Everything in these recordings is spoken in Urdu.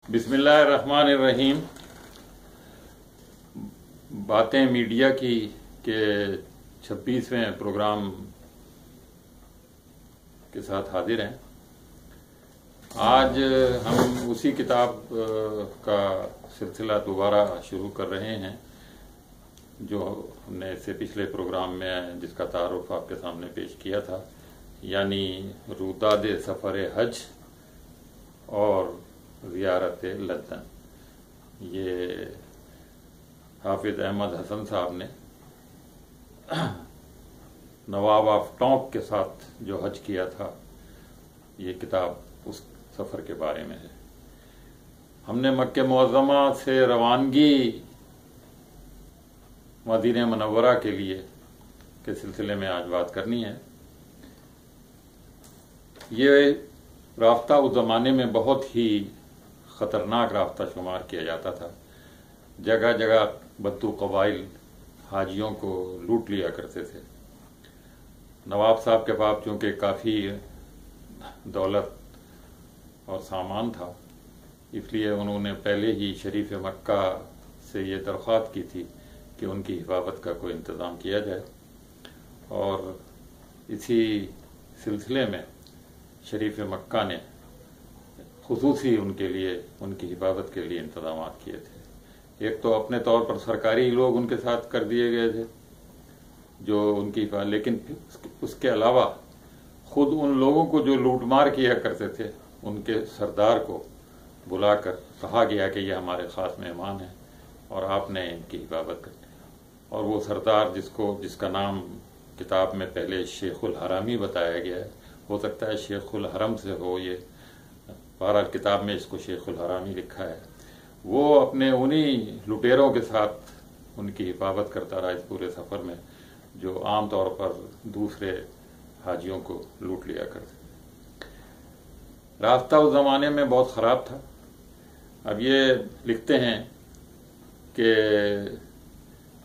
بسم اللہ الرحمن الرحیم۔ باتیں میڈیا کی کے 26ویں پروگرام کے ساتھ حاضر ہیں۔ آج ہم اسی کتاب کا سلسلہ دوبارہ شروع کر رہے ہیں جو ہم نے اس سے پچھلے پروگرام میں جس کا تعارف آپ کے سامنے پیش کیا تھا، یعنی روداد سفر حج اور زیارت لندن۔ یہ حافظ احمد حسن صاحب نے نواب آف ٹونک کے ساتھ جو حج کیا تھا، یہ کتاب اس سفر کے بارے میں ہے۔ ہم نے مکہ معظمہ سے روانگی مدینہ منورہ کے لیے کے سلسلے میں آج بات کرنی ہے۔ یہ راستہ اس زمانے میں بہت ہی خطرناک راستہ شمار کیا جاتا تھا۔ جگہ جگہ بدو قبائل حاجیوں کو لوٹ لیا کرتے تھے۔ نواب صاحب کے پاس چونکہ کافی دولت اور سامان تھا، اس لیے انہوں نے پہلے ہی شریف مکہ سے یہ درخواست کی تھی کہ ان کی حفاظت کا کوئی انتظام کیا جائے، اور اسی سلسلے میں شریف مکہ نے خصوصی ان کے لیے ان کی حفاظت کے لیے انتظامات کیے تھے۔ ایک تو اپنے طور پر سرکاری لوگ ان کے ساتھ کر دیے گئے تھے جو ان کی حفاظت، لیکن اس کے علاوہ خود ان لوگوں کو جو لوٹ مار کیا کرتے تھے ان کے سردار کو بلا کر کہا گیا کہ یہ ہمارے خاص مہمان ہیں اور آپ نے ان کی حفاظت کرنی۔ اور وہ سردار جس کا نام کتاب میں پہلے شیخ الحرامی بتایا گیا ہے، ہو سکتا ہے شیخ الحرم سے ہو، یہ بہرحال کتاب میں اس کو شیخ الحرامی لکھا ہے، وہ اپنے انہی لٹیروں کے ساتھ ان کی حفاظت کرتا رہا اس پورے سفر میں، جو عام طور پر دوسرے حاجیوں کو لوٹ لیا کرتے تھے۔ راستہ اس زمانے میں بہت خراب تھا۔ اب یہ لکھتے ہیں کہ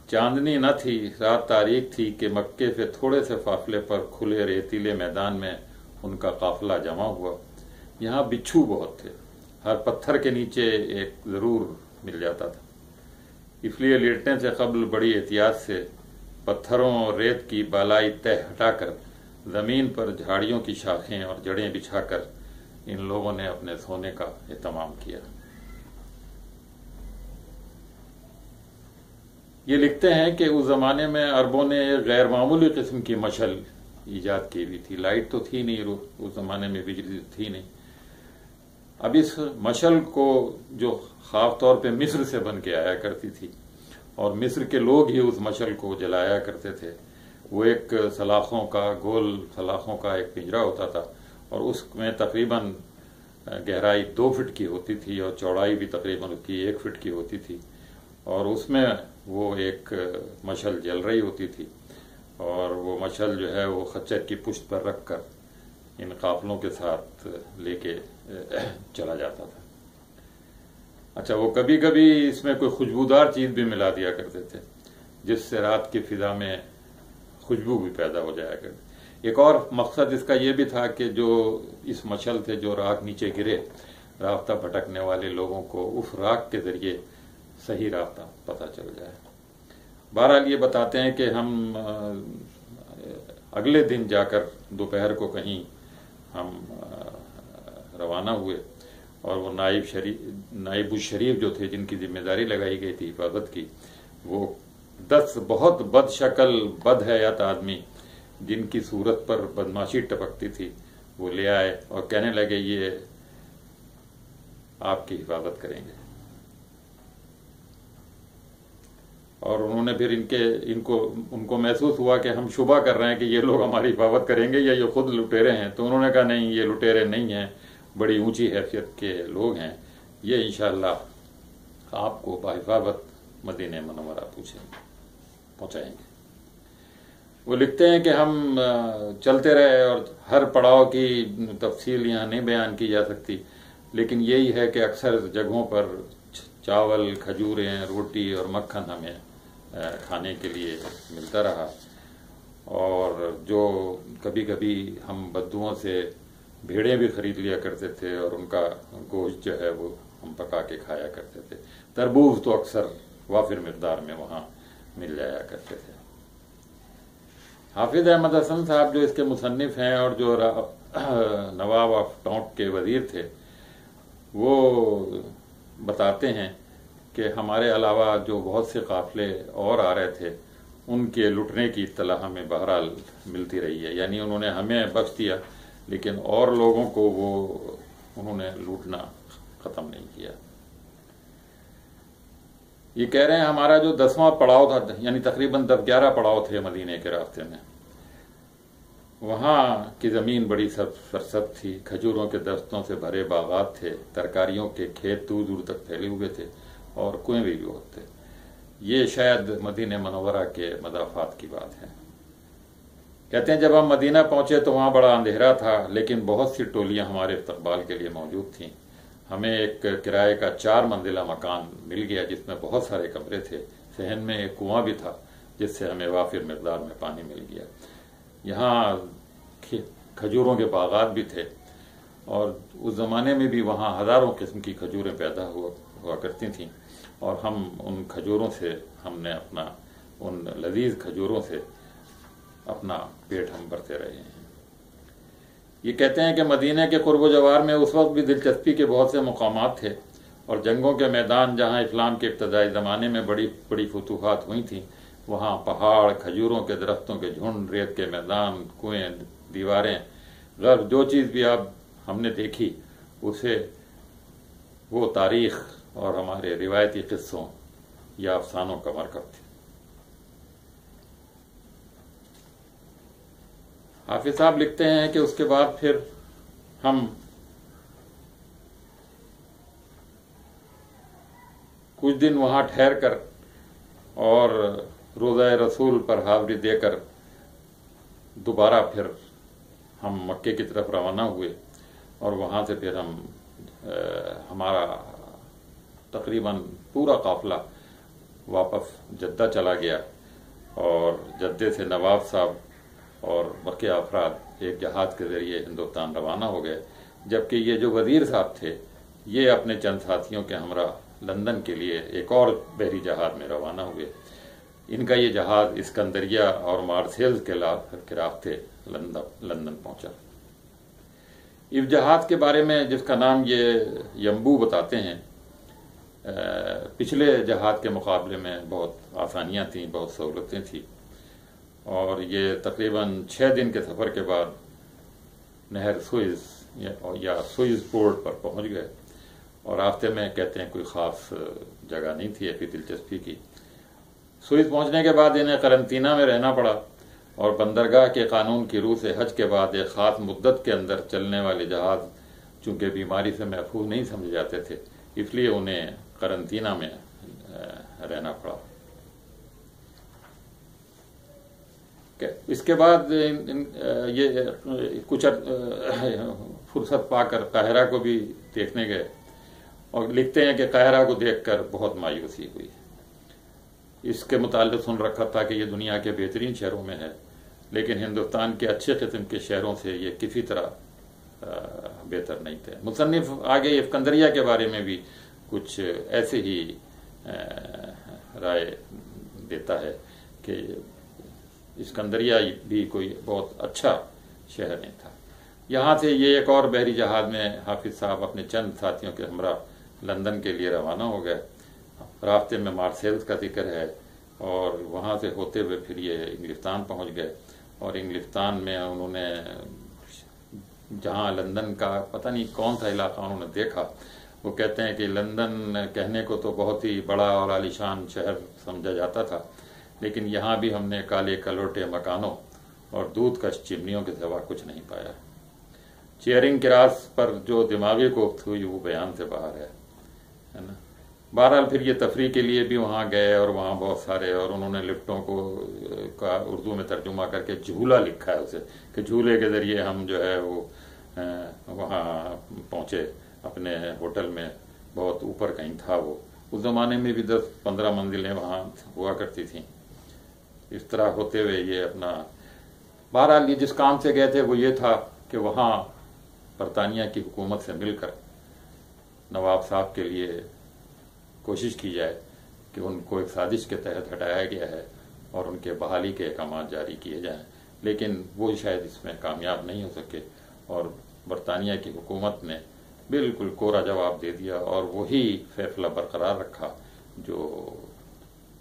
چاندنی نہ تھی، رات تاریک تھی کہ مکے سے تھوڑے سے فاصلے پر کھلے ریتیلے میدان میں ان کا قافلہ جمع ہوا۔ یہاں بچھو بہت تھے، ہر پتھر کے نیچے ایک ضرور مل جاتا تھا، اس لیے لیٹنے سے قبل بڑی احتیاط سے پتھروں اور ریت کی بالائی تہ ہٹا کر زمین پر جھاڑیوں کی شاخیں اور جڑیں بچھا کر ان لوگوں نے اپنے سونے کا اہتمام کیا۔ یہ لکھتے ہیں کہ اس زمانے میں عربوں نے ایک غیر معمولی قسم کی مشل ایجاد کی ہوئی تھی۔ لائٹ تو تھی نہیں، اس زمانے میں بجلی تھی نہیں۔ اب اس مشل کو جو خاص طور پہ مصر سے بن کے آیا کرتی تھی، اور مصر کے لوگ ہی اس مشل کو جلایا کرتے تھے، وہ ایک گول سلاخوں کا ایک پنجرا ہوتا تھا، اور اس میں تقریباً گہرائی 2 فٹ کی ہوتی تھی اور چوڑائی بھی تقریباً اس کی 1 فٹ کی ہوتی تھی، اور اس میں وہ ایک مشل جل رہی ہوتی تھی، اور وہ مشل جو ہے وہ خچر کی پشت پر رکھ کر ان قافلوں کے ساتھ لے کے چلا جاتا تھا۔ اچھا، وہ کبھی کبھی اس میں کوئی خوشبودار چیز بھی ملا دیا کرتے تھے جس سے رات کی فضا میں خوشبو بھی پیدا ہو جایا کرتی۔ ایک اور مقصد اس کا یہ بھی تھا کہ جو اس مشل سے جو راکھ نیچے گرے، راستہ بھٹکنے والے لوگوں کو اس راکھ کے ذریعے صحیح راستہ پتہ چل جائے۔ بہرحال یہ بتاتے ہیں کہ ہم اگلے دن جا کر دوپہر کو کہیں ہم روانہ ہوئے، اور وہ نائب الشریف جو تھے جن کی ذمہ داری لگائی گئی تھی حفاظت کی، وہ 10 بہت بد شکل بد حیات آدمی جن کی صورت پر بدماشی ٹپکتی تھی وہ لے آئے اور کہنے لگے یہ آپ کی حفاظت کریں گے، اور انہوں نے پھر ان کو محسوس ہوا کہ ہم شبہ کر رہے ہیں کہ یہ لوگ ہماری حفاظت کریں گے یا یہ خود لٹیرے ہیں، تو انہوں نے کہا نہیں، یہ لٹیرے نہیں ہیں، بڑی اونچی حیثیت کے لوگ ہیں، یہ انشاءاللہ آپ کو بحفاظت مدینہ منورہ پہنچائیں گے۔ وہ لکھتے ہیں کہ ہم چلتے رہے، اور ہر پڑاؤ کی تفصیل یہاں نہیں بیان کی جا سکتی، لیکن یہی ہے کہ اکثر جگہوں پر چاول، کھجوریں، روٹی اور مکھن ہمیں کھانے کے لیے ملتا رہا، اور جو کبھی کبھی ہم بدوؤں سے بھیڑیں بھی خرید لیا کرتے تھے اور ان کا گوشت جو ہے وہ ہم پکا کے کھایا کرتے تھے۔ تربوز تو اکثر وافر مقدار میں وہاں مل جایا کرتے تھے۔ حافظ احمد حسن صاحب جو اس کے مصنف ہیں اور جو نواب آف ٹونک کے وزیر تھے، وہ بتاتے ہیں کہ ہمارے علاوہ جو بہت سے قافلے اور آ رہے تھے ان کے لٹنے کی اطلاع ہمیں بہرحال ملتی رہی ہے، یعنی انہوں نے ہمیں بخش دیا لیکن اور لوگوں کو وہ انہوں نے لوٹنا ختم نہیں کیا۔ یہ کہہ رہے ہیں ہمارا جو 10واں پڑاؤ تھا، یعنی تقریباً 10-11 پڑاؤ تھے مدینے کے راستے میں، وہاں کی زمین بڑی سرسبز تھی، کھجوروں کے درختوں سے بھرے باغات تھے، ترکاریوں کے کھیت دور دور تک پھیلے ہوئے تھے اور کنویں بھی بہت تھے۔ یہ شاید مدینہ منورہ کے مضافات کی بات ہے۔ کہتے ہیں جب ہم مدینہ پہنچے تو وہاں بڑا اندھیرا تھا، لیکن بہت سی ٹولیاں ہمارے استقبال کے لیے موجود تھیں۔ ہمیں ایک کرائے کا 4 منزلہ مکان مل گیا جس میں بہت سارے کمرے تھے، صحن میں ایک کنواں بھی تھا جس سے ہمیں وافر مقدار میں پانی مل گیا۔ یہاں کھجوروں کے باغات بھی تھے اور اس زمانے میں بھی وہاں ہزاروں قسم کی کھجوریں پیدا ہوا کرتی تھیں، اور ہم ان کھجوروں سے ہم نے اپنا ان لذیذ کھجوروں سے اپنا پیٹ ہم بھرتے رہے ہیں۔ یہ کہتے ہیں کہ مدینہ کے قرب و جوار میں اس وقت بھی دلچسپی کے بہت سے مقامات تھے، اور جنگوں کے میدان جہاں اسلام کے ابتدائی زمانے میں بڑی بڑی فتوحات ہوئی تھیں، وہاں پہاڑ، کھجوروں کے درختوں کے جھنڈ، ریت کے میدان، کنویں، دیواریں، غرب، جو چیز بھی ہم نے دیکھی اسے وہ تاریخ اور ہمارے روایتی قصوں یا افسانوں کا مرکب تھی۔ حافظ صاحب لکھتے ہیں کہ اس کے بعد پھر ہم کچھ دن وہاں ٹھہر کر اور روضہ رسول پر حاضری دے کر دوبارہ پھر ہم مکے کی طرف روانہ ہوئے، اور وہاں سے پھر ہمارا تقریباً پورا قافلہ واپس جدہ چلا گیا، اور جدے سے نواب صاحب اور بقیہ افراد ایک جہاز کے ذریعے ہندوستان روانہ ہو گئے، جبکہ یہ جو وزیر صاحب تھے یہ اپنے چند ساتھیوں کے ہمراہ لندن کے لیے ایک اور بحری جہاز میں روانہ ہوئے۔ ان کا یہ جہاز اسکندریہ اور مارسیلز کے راستے لندن پہنچا۔ اس جہاز کے بارے میں جس کا نام یہ یمبو بتاتے ہیں، پچھلے جہاز کے مقابلے میں بہت آسانیاں تھیں، بہت سہولتیں تھیں، اور یہ تقریباً 6 دن کے سفر کے بعد نہر سوئز یا سوئز پورٹ پر پہنچ گئے، اور راستے میں کہتے ہیں کوئی خاص جگہ نہیں تھی ایسی دلچسپی کی۔ سوئز پہنچنے کے بعد انہیں قرنطینہ میں رہنا پڑا، اور بندرگاہ کے قانون کی روح سے حج کے بعد ایک خاص مدت کے اندر چلنے والے جہاز چونکہ بیماری سے محفوظ نہیں سمجھے جاتے تھے، اس لیے انہیں قرنطینہ میں رہنا پڑا۔ اس کے بعد یہ کچھ فرصت پا کر قاہرہ کو بھی دیکھنے گئے، اور لکھتے ہیں کہ قاہرہ کو دیکھ کر بہت مایوسی ہوئی۔ اس کے متعلق سن رکھا تھا کہ یہ دنیا کے بہترین شہروں میں ہے، لیکن ہندوستان کے اچھے قسم کے شہروں سے یہ کسی طرح بہتر نہیں تھے۔ مصنف آگے اسکندریہ کے بارے میں بھی کچھ ایسے ہی رائے دیتا ہے کہ اسکندریہ بھی کوئی بہت اچھا شہر نہیں تھا۔ یہاں سے یہ ایک اور بحری جہاز میں حافظ صاحب اپنے چند ساتھیوں کے ہمراہ لندن کے لیے روانہ ہو گئے۔ راستے میں مارسیلز کا ذکر ہے، اور وہاں سے ہوتے ہوئے پھر یہ انگلستان پہنچ گئے، اور انگلستان میں انہوں نے جہاں لندن کا پتہ نہیں کون سا علاقہ انہوں نے دیکھا، وہ کہتے ہیں کہ لندن کہنے کو تو بہت ہی بڑا اور عالیشان شہر سمجھا جاتا تھا، لیکن یہاں بھی ہم نے کالے کلوٹے مکانوں اور دودھ کش چمنیوں کے سوا کچھ نہیں پایا۔ چیئرنگ کراس پر جو دماغی کوفت ہوئی وہ بیان سے باہر ہے نا۔ بہرحال پھر یہ تفریح کے لیے بھی وہاں گئے، اور وہاں بہت سارے، اور انہوں نے لفٹوں کا اردو میں ترجمہ کر کے جھولا لکھا ہے اسے، کہ جھولے کے ذریعے ہم جو ہے وہ وہاں پہنچے اپنے ہوٹل میں، بہت اوپر کہیں تھا وہ، اس زمانے میں بھی 10-15 منزلیں وہاں ہوا کرتی تھیں۔ اس طرح ہوتے ہوئے یہ اپنا، بہرحال یہ جس کام سے گئے تھے وہ یہ تھا کہ وہاں برطانیہ کی حکومت سے مل کر نواب صاحب کے لیے کوشش کی جائے کہ ان کو ایک سازش کے تحت ہٹایا گیا ہے اور ان کے بحالی کے احکامات جاری کیے جائیں، لیکن وہ شاید اس میں کامیاب نہیں ہو سکے اور برطانیہ کی حکومت نے بالکل کورا جواب دے دیا اور وہی فیصلہ برقرار رکھا جو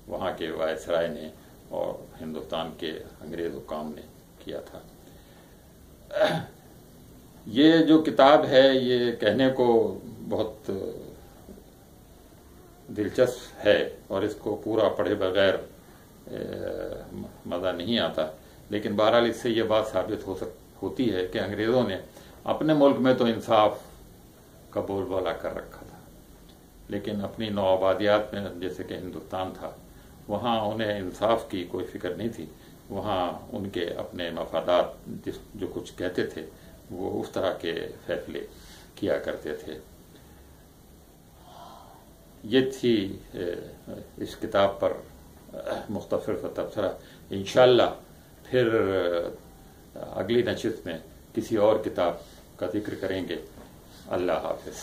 وہاں کے وائسرائے نے اور ہندوستان کے انگریز حکام نے کیا تھا۔ یہ جو کتاب ہے یہ کہنے کو بہت دلچسپ ہے اور اس کو پورا پڑھے بغیر مزہ نہیں آتا، لیکن بہرحال اس سے یہ بات ثابت ہوتی ہے کہ انگریزوں نے اپنے ملک میں تو انصاف کا بول بالا کر رکھا تھا، لیکن اپنی نوآبادیات میں جیسے کہ ہندوستان تھا وہاں انہیں انصاف کی کوئی فکر نہیں تھی، وہاں ان کے اپنے مفادات جو کچھ کہتے تھے وہ اس طرح کے فیصلے کیا کرتے تھے۔ یہ تھی اس کتاب پر مختصر سا تبصرہ۔ انشاءاللہ پھر اگلی نشست میں کسی اور کتاب کا ذکر کریں گے۔ اللہ حافظ۔